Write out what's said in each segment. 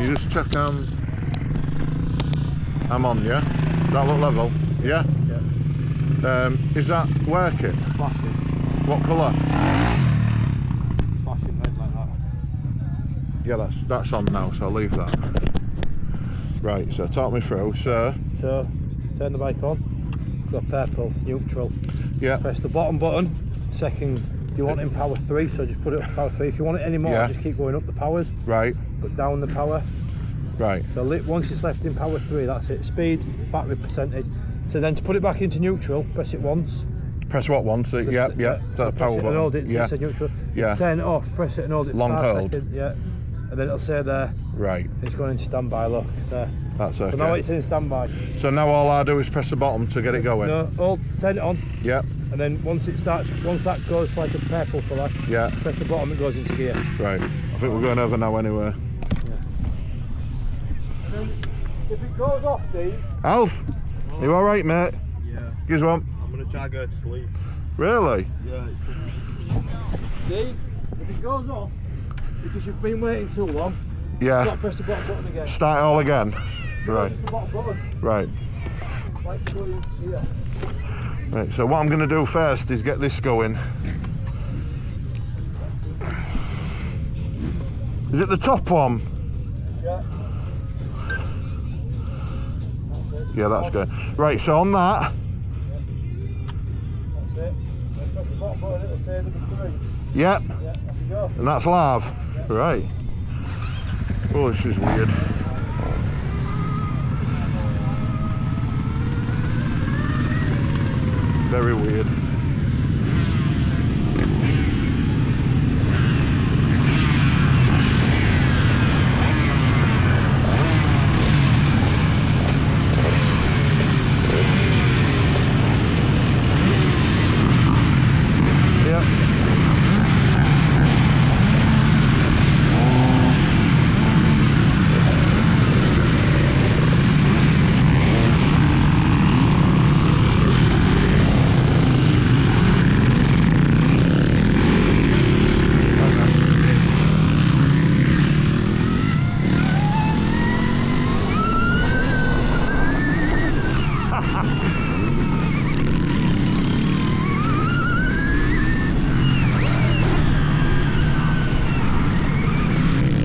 you just check I'm on, yeah? That look level? Yeah? Yeah. Is that working? Flashing. What colour? Flashing red like that. Yeah, that's on now, so I'll leave that. Right, so talk me through, so turn the bike on, go purple, neutral. Yeah. Press the bottom button. Second, you want it in power 3, so just put it up power 3. If you want it any more, Yeah. just keep going up the powers. Right. But down the power. Right. So once it's left in power 3, that's it. Speed, battery percentage. So then to put it back into neutral, press it once. Press what once? Yeah. So That press power it button. and hold it. Yeah. It said neutral. Yeah. Turn it off. Press it and hold it. Long for 5 hold. seconds. Yeah. And then it'll say there. Right. It's going into standby. Look there. That's okay. So now it's in standby. So now all I do is press the bottom to get it going. No, turn it on. Yeah. And then once that goes like a purple colour, Yeah. press the bottom, it goes into gear. Right. I think we're going over now anyway. Yeah. And then if it goes off, Steve. Alf, you all right, mate? Yeah. Give us one. I'm gonna try to go to sleep. Really? Yeah. See, if it goes off, because you've been waiting too long, you've got Yeah. to press the bottom button again. Start it all again. No, Right. just the bottom button. Right. Like to go in here. Right. So what I'm going to do first is get this going. Is it the top one? Yeah. Yeah, that's good. Right. So on that. That's it. Then press the bottom button, it'll say number 3. Yep. Yeah, off you go. And that's live. Right. Oh, this is weird. Very weird. Yeah.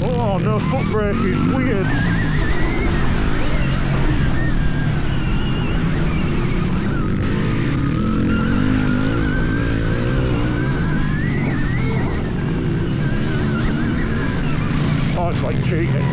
Oh, no foot brake is weird. Oh, it's like cheating.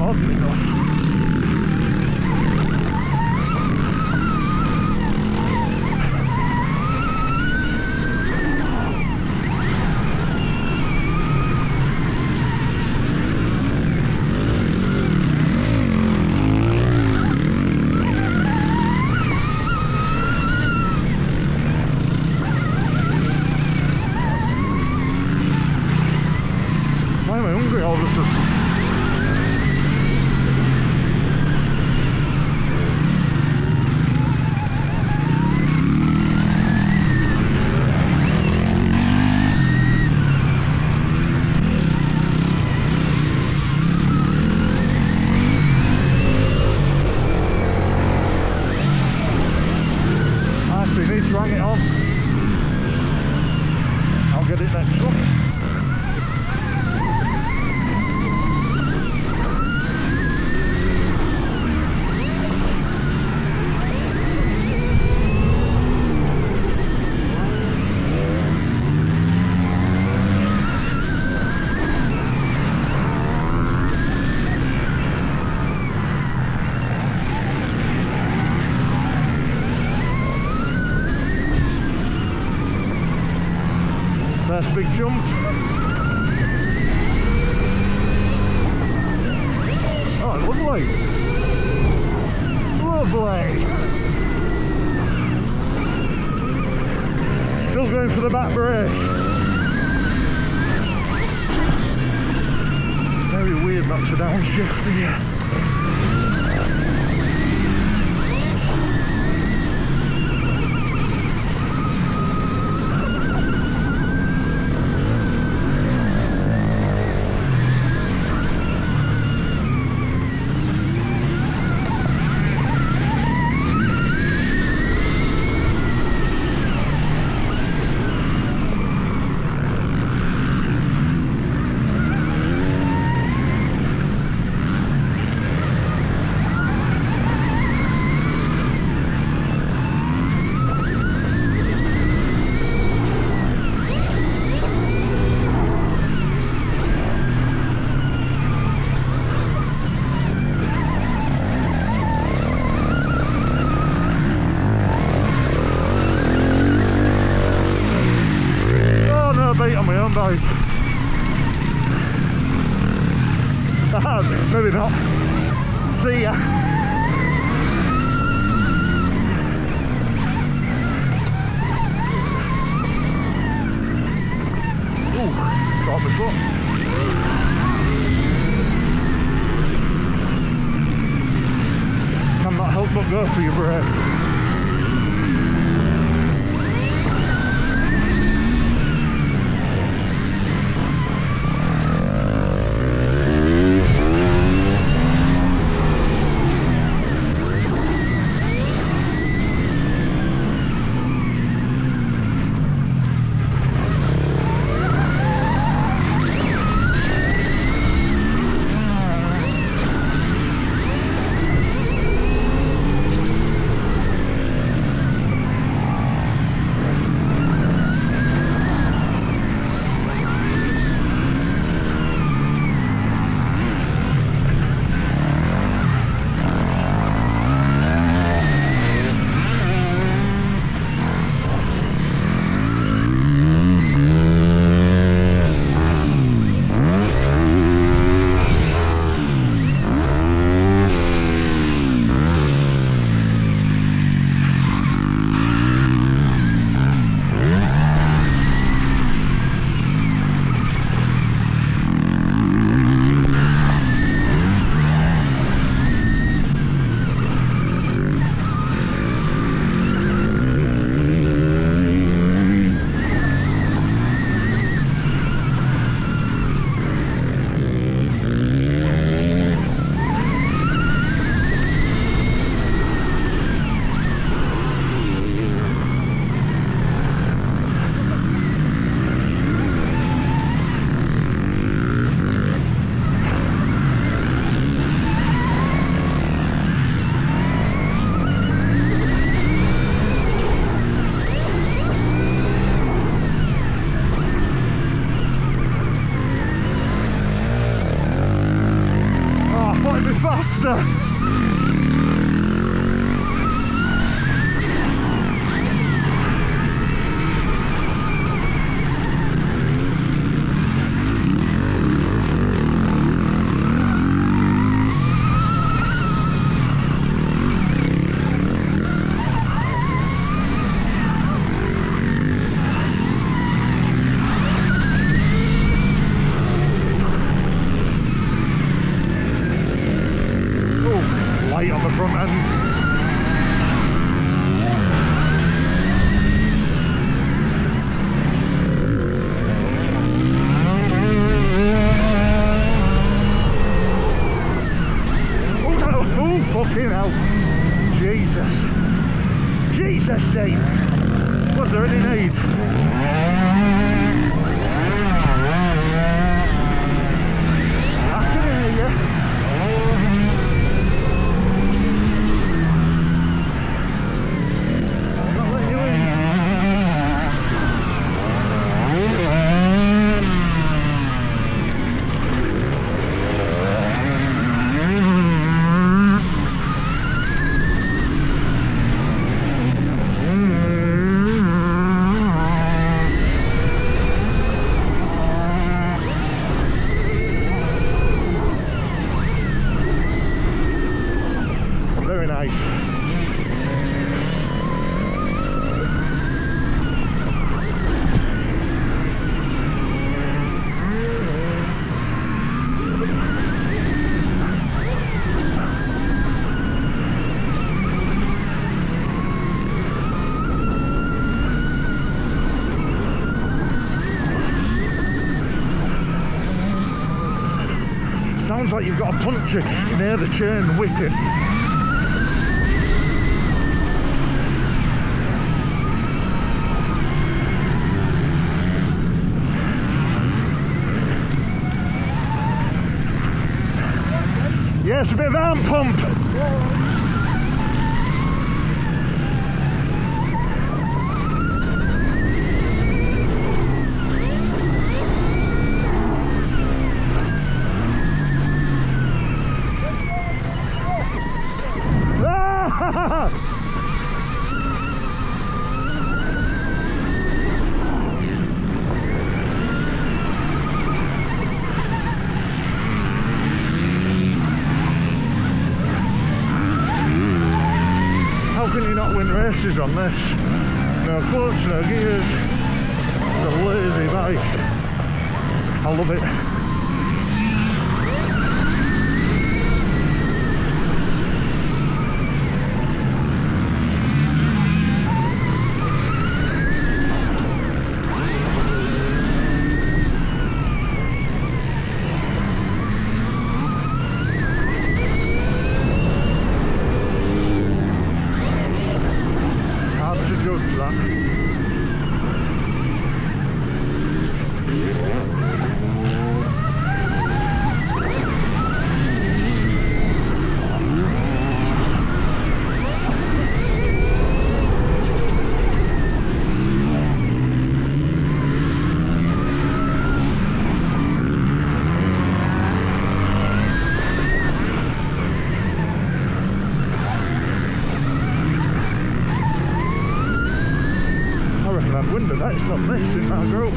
Oddly enough. Why am I hungry all of a sudden? Actually, need to hang it on. I'll get it next one. First big jump. Oh, lovely. Lovely. Still going for the back brake. Very weird not to downshift here. Maybe not. See ya. Ooh, got my foot. Cannot help but go for your brake. On the front end. Oh, fucking hell. Jesus, Dave. Was there any need? I can hear you. very nice. Sounds like you've got a puncher near the chain wicket. Yes, a bit of arm pump. How can you not win races on this? No clutch, no gears. It's a lazy bike. I love it. Good for that. I'd win the bets on this in that group.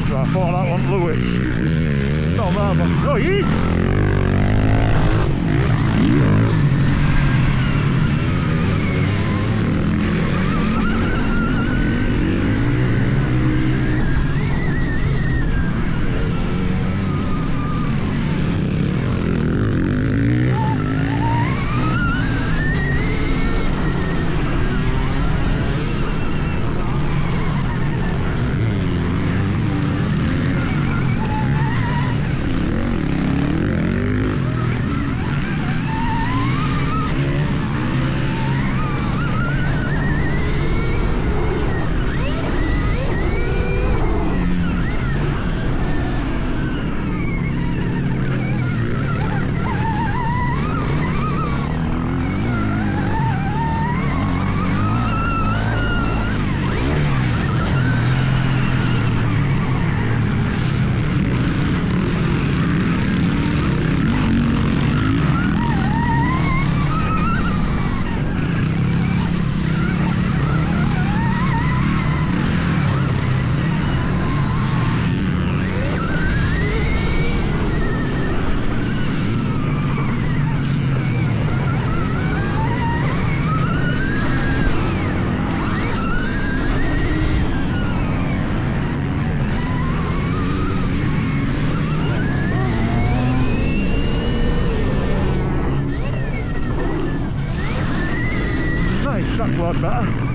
So I thought that one Lewis. Not bad, but oh, yeah. That's a lot better.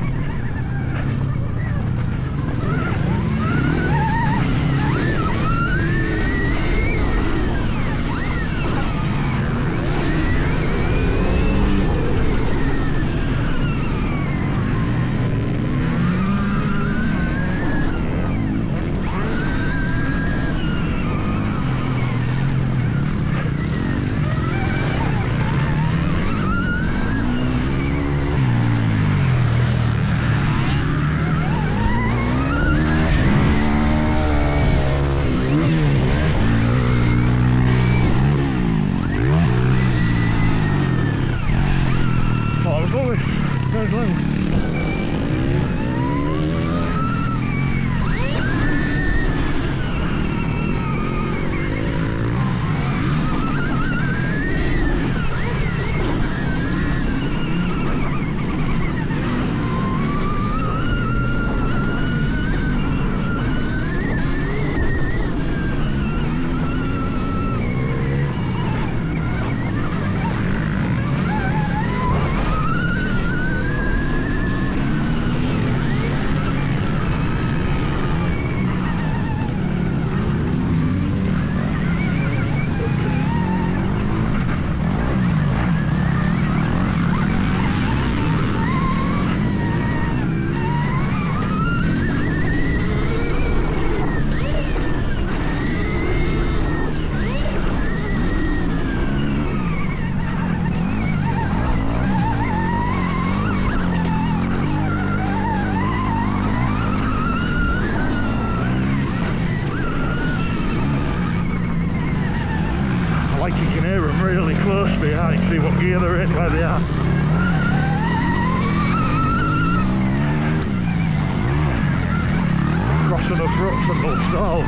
swing. Like you can hear them really close behind, see what gear they're in, where they are. Cross enough ruts and they'll stall.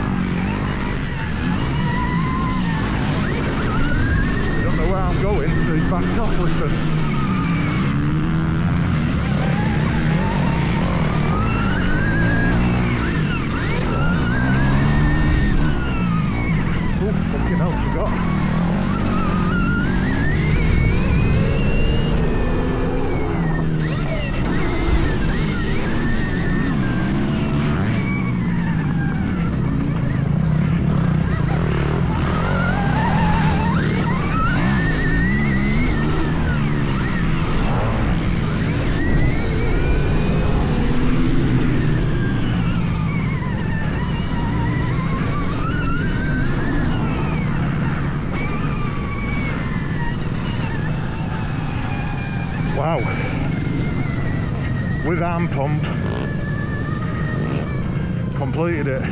I don't know where I'm going, so he's backed off, listen. Oh, fucking hell, forgot. Wow, with arm pump, completed it.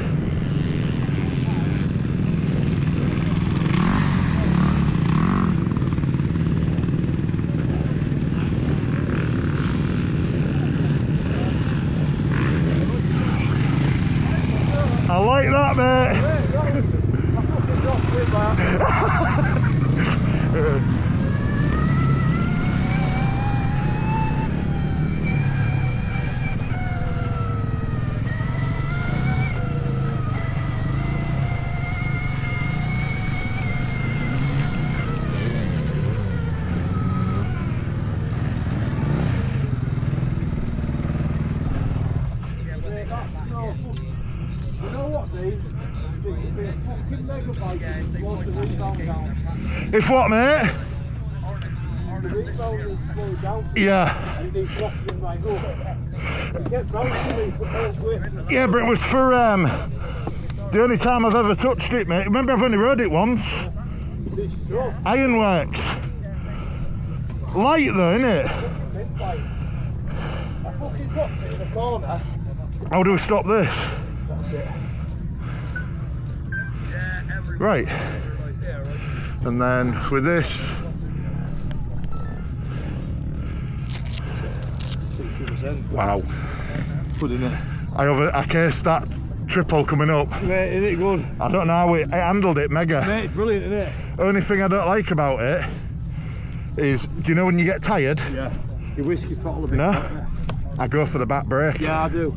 I like that, mate. If what, mate? Yeah. Yeah, but it was for the only time I've ever touched it, mate. Remember, I've only rode it once. Ironworks. Light though, innit? I fucking dropped it in the corner. How do we stop this? That's it. Right. And then with this, wow. Good, isn't it? I cased that triple coming up. Mate, isn't it good? I don't know how it handled it, mega. Mate, brilliant, isn't it? Only thing I don't like about it is, do you know when you get tired? Yeah. Your whiskey throttle a bit. No. I go for the back brake. Yeah, I do.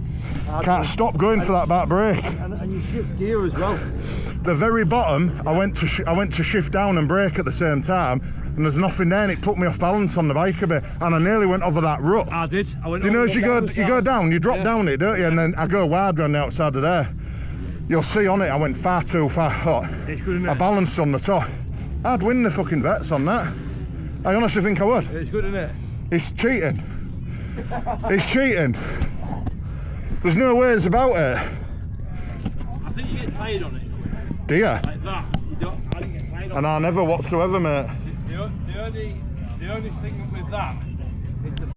Can't stop going for that back brake. And you shift gear as well. The very bottom, I went to shift down and brake at the same time, and there's nothing there, and it put me off balance on the bike a bit, and I nearly went over that rut. I did. I went. Do you know as you go down, you drop down it, don't you? And then I go wide around the outside of there. You'll see on it, I went far too far hot. It's good, isn't it? I balanced on the top. I'd win the fucking vets on that. I honestly think I would. It's good, isn't it? It's cheating. It's cheating. There's no ways about it. I think you get tired on it. Do you? Like that. You don't. I didn't get tired on And I never whatsoever, mate. it. The only thing with that is the